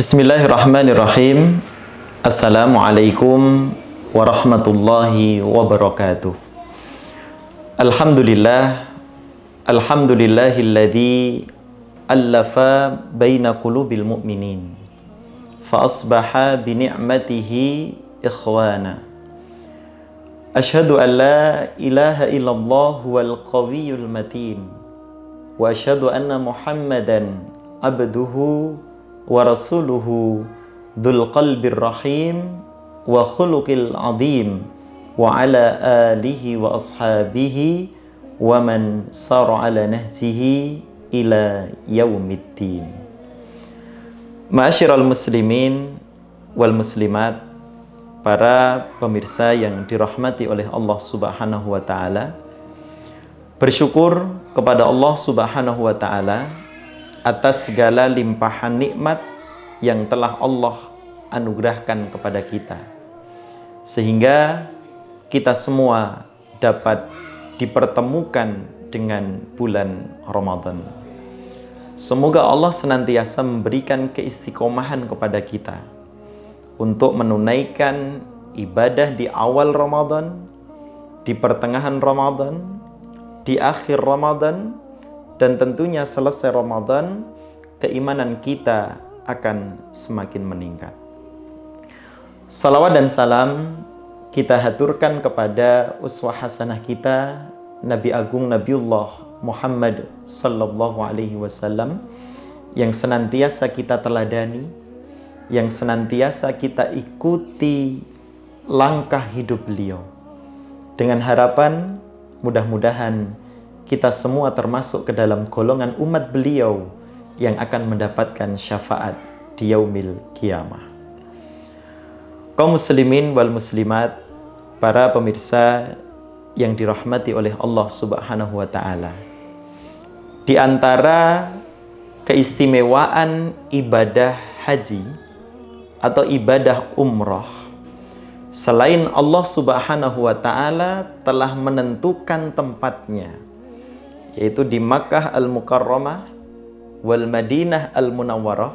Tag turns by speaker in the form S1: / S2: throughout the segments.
S1: Bismillahirrahmanirrahim. Assalamualaikum warahmatullahi wabarakatuh. Alhamdulillah. Alhamdulillahilladzi allafa baina qulubil mu'minin fa asbaha bi ni'matihi ikhwana. Asyhadu an la ilaha illallah wal qawiyyul matin wa asyhadu anna Muhammadan abduhu wa rasuluhu dzul qalbir rahim wa khuluqil azim wa ala alihi wa ashabihi wa man sara ala nahjihi ila yaumiddin. Ma'asyiral muslimin wal muslimat, para pemirsa yang dirahmati oleh Allah Subhanahu wa taala, bersyukur kepada Allah Subhanahu wa taala atas segala limpahan nikmat yang telah Allah anugerahkan kepada kita, sehingga kita semua dapat dipertemukan dengan bulan Ramadan. Semoga Allah senantiasa memberikan keistiqomahan kepada kita untuk menunaikan ibadah di awal Ramadan, di pertengahan Ramadan, di akhir Ramadan, dan tentunya selesai Ramadan, keimanan kita akan semakin meningkat. Salawat dan salam kita haturkan kepada uswah hasanah kita, Nabi Agung Nabiullah Muhammad sallallahu alaihi wasallam, yang senantiasa kita teladani, yang senantiasa kita ikuti langkah hidup beliau, dengan harapan mudah-mudahan kita semua termasuk ke dalam golongan umat beliau yang akan mendapatkan syafaat di yaumil qiyamah. Kaum muslimin wal muslimat, para pemirsa yang dirahmati oleh Allah Subhanahu wa taala, di antara keistimewaan ibadah haji atau ibadah umrah, selain Allah Subhanahu wa taala telah menentukan tempatnya, yaitu di Makkah Al-Mukarramah wal Madinah Al-Munawwarah,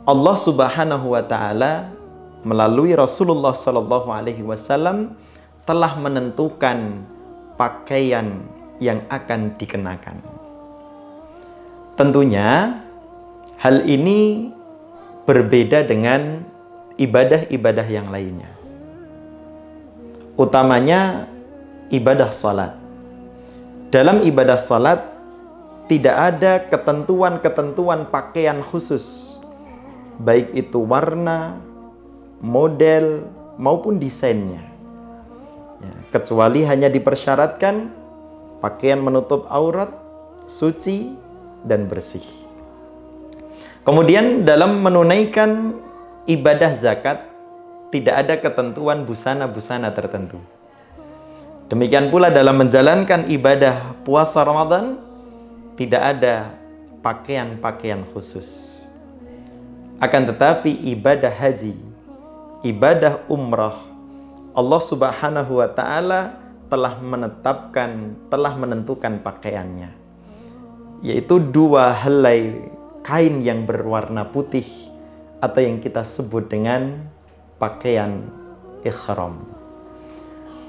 S1: Allah Subhanahu wa taala melalui Rasulullah sallallahu alaihi wasallam telah menentukan pakaian yang akan dikenakan. Tentunya hal ini berbeda dengan ibadah-ibadah yang lainnya, utamanya ibadah salat. Dalam ibadah salat tidak ada ketentuan-ketentuan pakaian khusus, baik itu warna, model, maupun desainnya, ya, kecuali hanya dipersyaratkan pakaian menutup aurat, suci, dan bersih. Kemudian dalam menunaikan ibadah zakat tidak ada ketentuan busana-busana tertentu. Demikian pula dalam menjalankan ibadah puasa Ramadan tidak ada pakaian-pakaian khusus. Akan tetapi ibadah haji, ibadah umrah, Allah Subhanahu wa taala telah menentukan pakaiannya, yaitu dua helai kain yang berwarna putih atau yang kita sebut dengan pakaian ihram.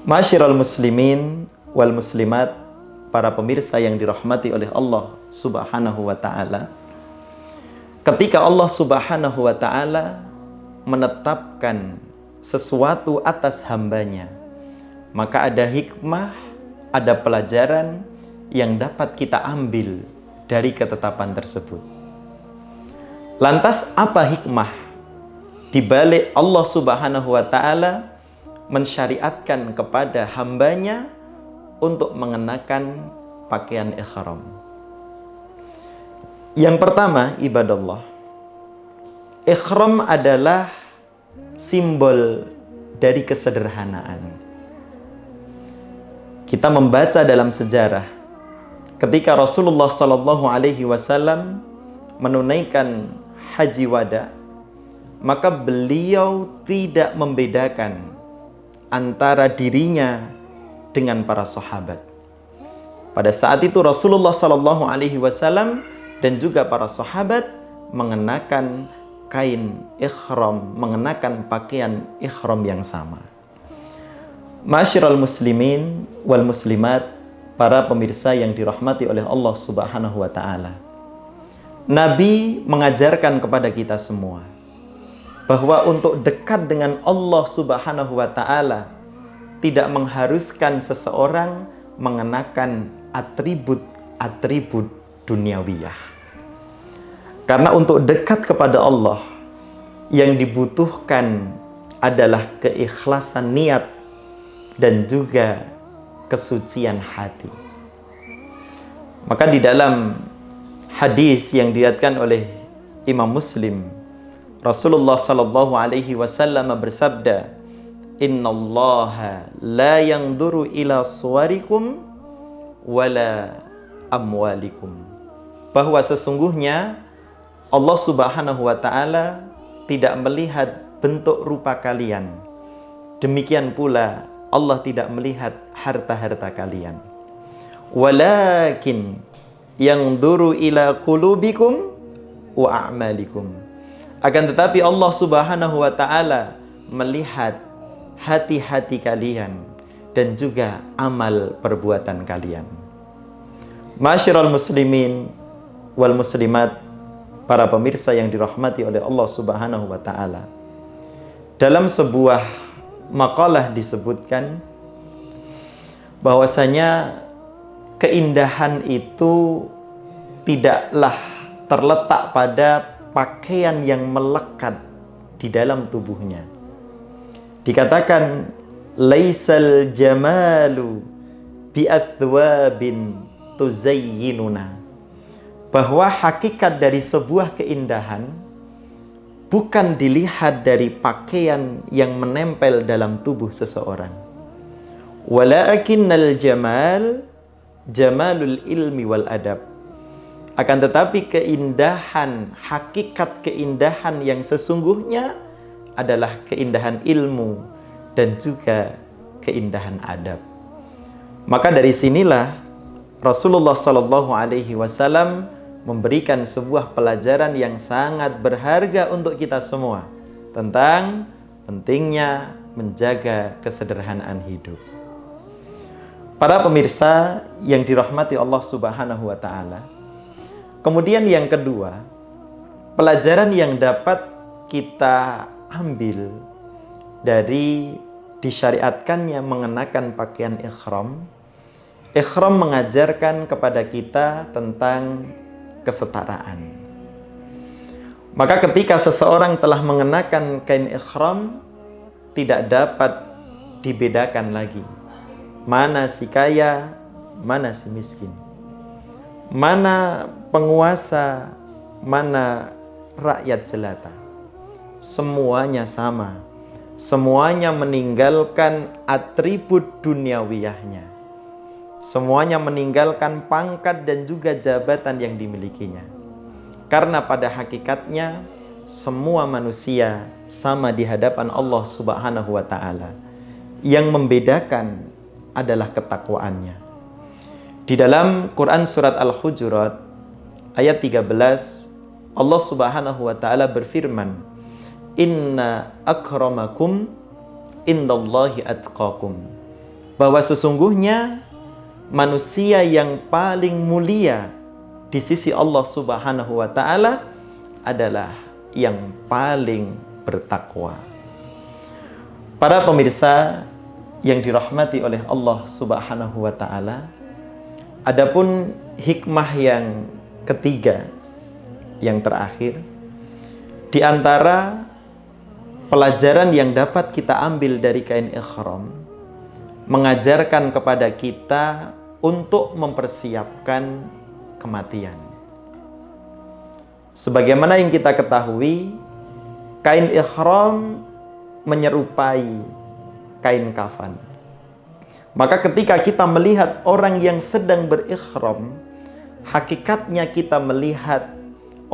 S1: Ma'asyiral muslimin wal muslimat, para pemirsa yang dirahmati oleh Allah Subhanahu wa taala, ketika Allah Subhanahu wa taala menetapkan sesuatu atas hambanya, maka ada hikmah, ada pelajaran yang dapat kita ambil dari ketetapan tersebut. Lantas apa hikmah di balik Allah Subhanahu wa taala mensyariatkan kepada hambanya untuk mengenakan pakaian ihram? Yang pertama, ibadallah, ihram adalah simbol dari kesederhanaan. Kita membaca dalam sejarah ketika Rasulullah sallallahu alaihi wasallam menunaikan haji wada, maka beliau tidak membedakan antara dirinya dengan para sahabat. Pada saat itu Rasulullah sallallahu alaihi wasallam dan juga para sahabat mengenakan kain ihram, mengenakan pakaian ihram yang sama. Ma'asyiral muslimin wal muslimat, para pemirsa yang dirahmati oleh Allah Subhanahu wa taala. Nabi mengajarkan kepada kita semua bahwa untuk dekat dengan Allah Subhanahu wa taala tidak mengharuskan seseorang mengenakan atribut-atribut duniawiyah. Karena untuk dekat kepada Allah yang dibutuhkan adalah keikhlasan niat dan juga kesucian hati. Maka di dalam hadis yang diriwayatkan oleh Imam Muslim, Rasulullah sallallahu alaihi wasallam bersabda, "Innallaha la yanzuru ila suwarikum wala amwalikum." Bahwa sesungguhnya Allah Subhanahu wa taala tidak melihat bentuk rupa kalian. Demikian pula Allah tidak melihat harta-harta kalian. Walakin yanzuru ila qulubikum wa a'malikum. Akan tetapi Allah Subhanahu wa taala melihat hati-hati kalian dan juga amal perbuatan kalian. Ma'asyiral muslimin wal muslimat, para pemirsa yang dirahmati oleh Allah Subhanahu wa taala. Dalam sebuah makalah disebutkan bahwasanya keindahan itu tidaklah terletak pada pakaian yang melekat di dalam tubuhnya. Dikatakan laisal jamalu bi athwabin tuzayyinuna, bahwa hakikat dari sebuah keindahan bukan dilihat dari pakaian yang menempel dalam tubuh seseorang. Walakinnal jamal jamalul ilmi wal adab. Akan tetapi keindahan, hakikat keindahan yang sesungguhnya adalah keindahan ilmu dan juga keindahan adab. Maka dari sinilah Rasulullah sallallahu alaihi wasallam memberikan sebuah pelajaran yang sangat berharga untuk kita semua tentang pentingnya menjaga kesederhanaan hidup. Para pemirsa yang dirahmati Allah Subhanahu wa taala, kemudian yang kedua, pelajaran yang dapat kita ambil dari disyariatkannya mengenakan pakaian ihram. Ihram mengajarkan kepada kita tentang kesetaraan. Maka ketika seseorang telah mengenakan kain ihram, tidak dapat dibedakan lagi mana si kaya, mana si miskin, mana penguasa, mana rakyat jelata. Semuanya sama. Semuanya meninggalkan atribut duniawiyahnya. Semuanya meninggalkan pangkat dan juga jabatan yang dimilikinya. Karena pada hakikatnya semua manusia sama di hadapan Allah Subhanahu wa taala. Yang membedakan adalah ketakwaannya. Di dalam Quran surat Al-Hujurat ayat 13, Allah Subhanahu wa taala berfirman, "Inna akramakum indallahi atqakum." Bahwa sesungguhnya manusia yang paling mulia di sisi Allah Subhanahu wa taala adalah yang paling bertakwa. Para pemirsa yang dirahmati oleh Allah Subhanahu wa taala, adapun hikmah yang ketiga, yang terakhir, di antara pelajaran yang dapat kita ambil dari kain ihram, mengajarkan kepada kita untuk mempersiapkan kematian. Sebagaimana yang kita ketahui, kain ihram menyerupai kain kafan. Maka ketika kita melihat orang yang sedang berikhram, hakikatnya kita melihat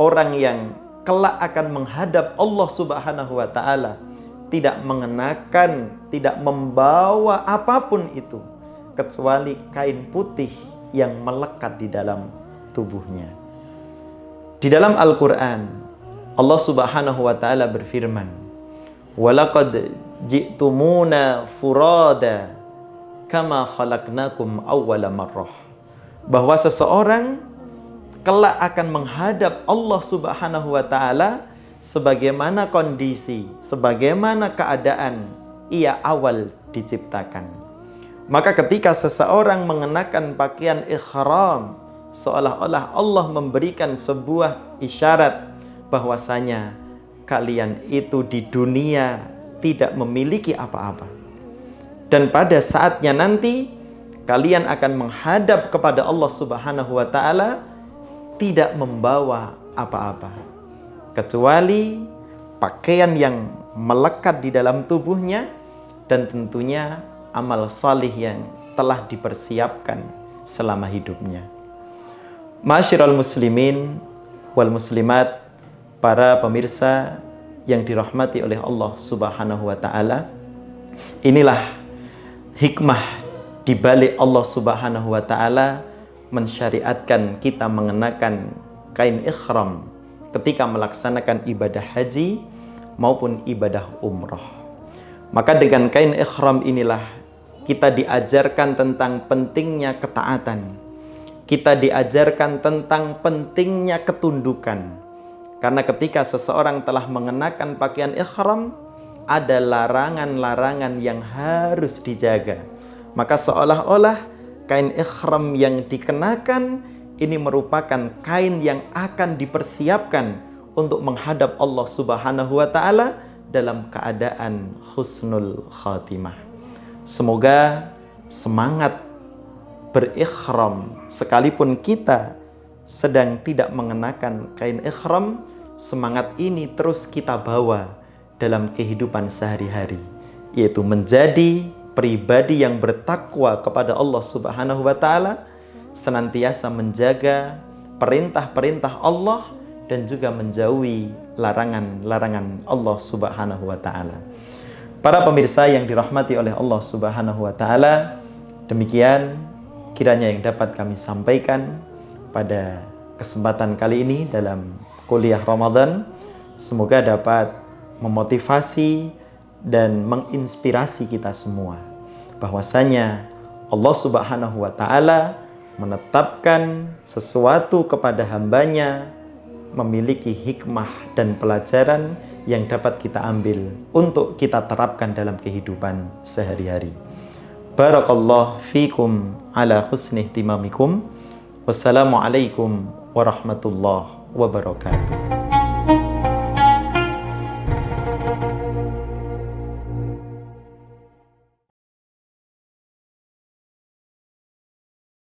S1: orang yang kelak akan menghadap Allah Subhanahu wa taala, tidak mengenakan, tidak membawa apapun itu kecuali kain putih yang melekat di dalam tubuhnya. Di dalam Al-Quran, Allah Subhanahu wa taala berfirman, "Walaqad ji'tumuna furada kama khalaqnakum awwala marrah." Bahwa seseorang kelak akan menghadap Allah Subhanahu wa taala sebagaimana kondisi, sebagaimana keadaan ia awal diciptakan. Maka ketika seseorang mengenakan pakaian ihram, seolah-olah Allah memberikan sebuah isyarat bahwasanya kalian itu di dunia tidak memiliki apa-apa. Dan pada saatnya nanti kalian akan menghadap kepada Allah Subhanahu wa taala tidak membawa apa-apa kecuali pakaian yang melekat di dalam tubuhnya dan tentunya amal salih yang telah dipersiapkan selama hidupnya. Ma'asyiral muslimin wal muslimat, para pemirsa yang dirahmati oleh Allah Subhanahu wa taala, inilah hikmah di balik Allah Subhanahu wa taala mensyariatkan kita mengenakan kain ihram ketika melaksanakan ibadah haji maupun ibadah umrah. Maka dengan kain ihram inilah kita diajarkan tentang pentingnya ketaatan. Kita diajarkan tentang pentingnya ketundukan. Karena ketika seseorang telah mengenakan pakaian ihram, ada larangan-larangan yang harus dijaga. Maka seolah-olah kain ihram yang dikenakan ini merupakan kain yang akan dipersiapkan untuk menghadap Allah Subhanahu wa taala dalam keadaan husnul khatimah. Semoga semangat berikhram sekalipun kita sedang tidak mengenakan kain ihram, semangat ini terus kita bawa dalam kehidupan sehari-hari, yaitu menjadi pribadi yang bertakwa kepada Allah Subhanahu wa taala, senantiasa menjaga perintah-perintah Allah dan juga menjauhi larangan-larangan Allah Subhanahu wa taala. Para pemirsa yang dirahmati oleh Allah Subhanahu wa taala, demikian kiranya yang dapat kami sampaikan pada kesempatan kali ini dalam kuliah Ramadan. Semoga dapat memotivasi dan menginspirasi kita semua bahwasanya Allah Subhanahu wa taala menetapkan sesuatu kepada hambanya memiliki hikmah dan pelajaran yang dapat kita ambil untuk kita terapkan dalam kehidupan sehari-hari. Barakallahu fikum ala husni ihtimamikum. Wassalamualaikum warahmatullahi wabarakatuh.